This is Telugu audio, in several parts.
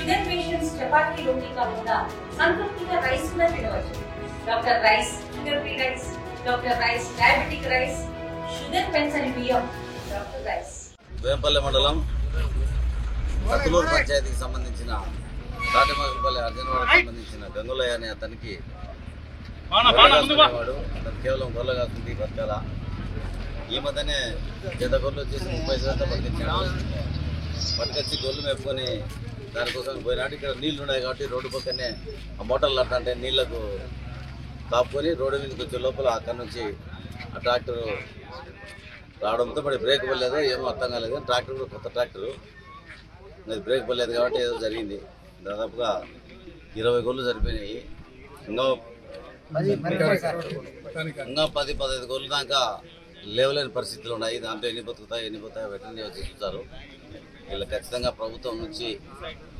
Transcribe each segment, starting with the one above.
షుగర్ పేషెంట్స్ చపాతీలోకి కాకుండా సంతృప్తిగా రైస్ కూడా తినవచ్చు. Doctor rice, sugar free rice, doctor rice, diabetic rice, sugar పెన్సని బియ్యం, డాక్టర్ రైస్. వేంపల్లి మండలం కతులూరు పంచాయతీకి సంబంధించిన తాటిమాకులపల్లి అర్జునవాడకు సంబంధించిన గంగులయ్య అనే అతనికి వాడు అతను కేవలం గొర్రెలు కాస్తుంది బతకాల. ఈ మధ్యనే జత గొర్రెలు వచ్చేసి 30,000 పట్టుకొచ్చాడు. పట్టుకొచ్చి గొర్రెలు మేపుకొని దానికోసం పోయినాడు. ఇక్కడ నీళ్లు ఉన్నాయి కాబట్టి రోడ్డు పక్కనే ఆ మోటార్లు అంటే నీళ్లకు కాపుకొని రోడ్డు మీదకి వచ్చే లోపల అక్కడి నుంచి ఆ ట్రాక్టర్ రావడంతో మరి బ్రేక్ పడలేదు, ఏమో అర్థం కాలేదు. ట్రాక్టర్ కూడా కొత్త ట్రాక్టరు, అది బ్రేక్ పడలేదు కాబట్టి ఏదో జరిగింది. దాదాపుగా 20 గొర్రెలు సరిపోయినాయి. ఇంకా 10-15 గొర్రెలు దాకా లేవలేని పరిస్థితులు ఉన్నాయి. దాంట్లో ఎన్ని బతుకుతాయో వెంటనే వచ్చి చూస్తారు. వీళ్ళు ఖచ్చితంగా ప్రభుత్వం నుంచి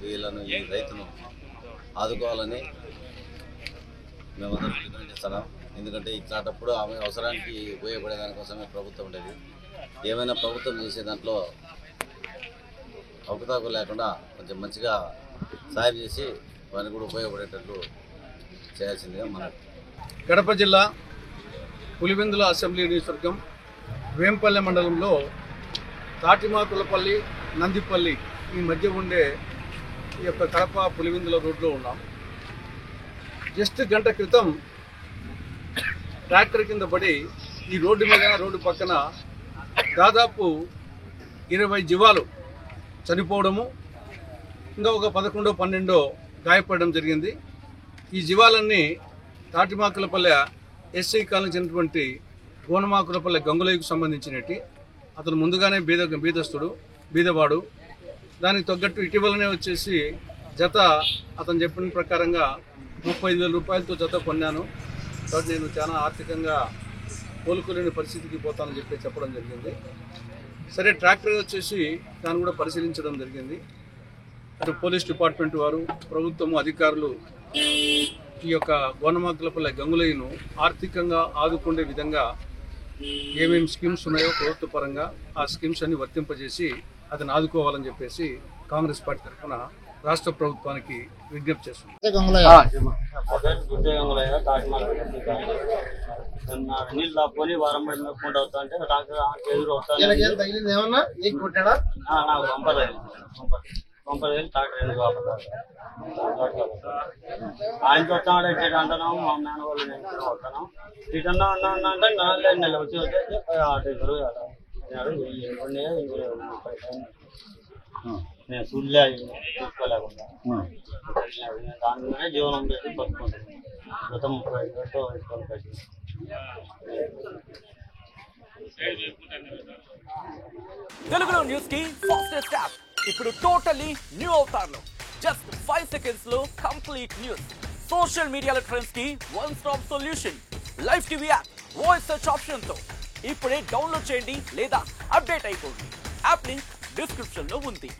వీళ్ళను ఈ రైతును ఆదుకోవాలని మేమందరం డిమాండ్ చేస్తున్నాం. ఎందుకంటే ఇట్లాంటప్పుడు ఆమె అవసరానికి ఉపయోగపడే దానికోసమే ప్రభుత్వం ఉండేది. ఏమైనా ప్రభుత్వం చేసే దాంట్లో అవకతవకలు లేకుండా కొంచెం మంచిగా సాయం చేసి వారికి కూడా ఉపయోగపడేటట్లు చేయాల్సిందిగా మనం. కడప జిల్లా పులివెందుల అసెంబ్లీ నియోజకవర్గం వేంపల్లి మండలంలో తాటిమాకులపల్లి, నందిపల్లి ఈ మధ్య ఉండే ఈ యొక్క కడప పులివెందుల రోడ్లో ఉన్నాం. జస్ట్ గంట క్రితం ట్రాక్టర్ కింద పడి ఈ రోడ్డు మీద రోడ్డు పక్కన దాదాపు 20 జీవాలు చనిపోవడము, ఇంకా ఒక 11-12 గాయపడడం జరిగింది. ఈ జీవాలన్నీ తాటిమాకులపల్లె ఎస్ఐ కాలనీ చెందినటువంటి గోనమాకులపల్లె గంగులయ్యకు సంబంధించినవి. అతను ముందుగానే బీదస్తుడు, బీదవాడు. దానికి తగ్గట్టు ఇటీవలనే వచ్చేసి జత అతను చెప్పిన ప్రకారంగా 35,000 రూపాయలతో జత కొన్నాను, కాబట్టి నేను చాలా ఆర్థికంగా కోలుకోలేని పరిస్థితికి పోతానని చెప్పడం జరిగింది. సరే, ట్రాక్టర్ వచ్చేసి దాన్ని కూడా పరిశీలించడం జరిగింది. అటు పోలీస్ డిపార్ట్మెంట్ వారు, ప్రభుత్వము, అధికారులు ఈ యొక్క గోనమాకులపల్లె గంగులయ్యను ఆర్థికంగా ఆదుకునే విధంగా ఏమేమి స్కీమ్స్ ఉన్నాయో ప్రభుత్వ పరంగా ఆ స్కీమ్స్ అన్ని వర్తింపజేసి అతను ఆదుకోవాలని చెప్పేసి కాంగ్రెస్ పార్టీ తరఫున రాష్ట్ర ప్రభుత్వానికి విజ్ఞప్తి చేస్తుంది. నీళ్ళు దాపుకొని వారం పడి మేపుకుంటూ వస్తా అంటే డాక్టర్ ఎదురు వస్తాను పంపలేదు డాక్టర్ ఎందుకు ఆయనకి వస్తాడు ఎట్లా అంటున్నాము. మా మేన వాళ్ళు నేను వస్తాను ఇటన్నా అన్నా అంటే 4 నెలలు వచ్చి నేను చూడలే చూసుకోలేకుండా దాని మీదనే జీవనం పెట్టి బతుకుంటుంది. గత 35 ఏళ్ళతో పెట్టి తెలుగులో న్యూస్ కి ఫాస్టెస్ట్ యాప్ ఇప్పుడు టోటలీ న్యూ అవతార్లో జస్ట్ 5 seconds లో కంప్లీట్ న్యూస్, సోషల్ మీడియాలో ట్రెండ్స్ కి one stop solution, live TV app, voice search option తో ఇప్పుడే డౌన్లోడ్ చేయండి లేదా అప్డేట్ అయిపోండి. యాప్ లింక్ డిస్క్రిప్షన్ లో ఉంది.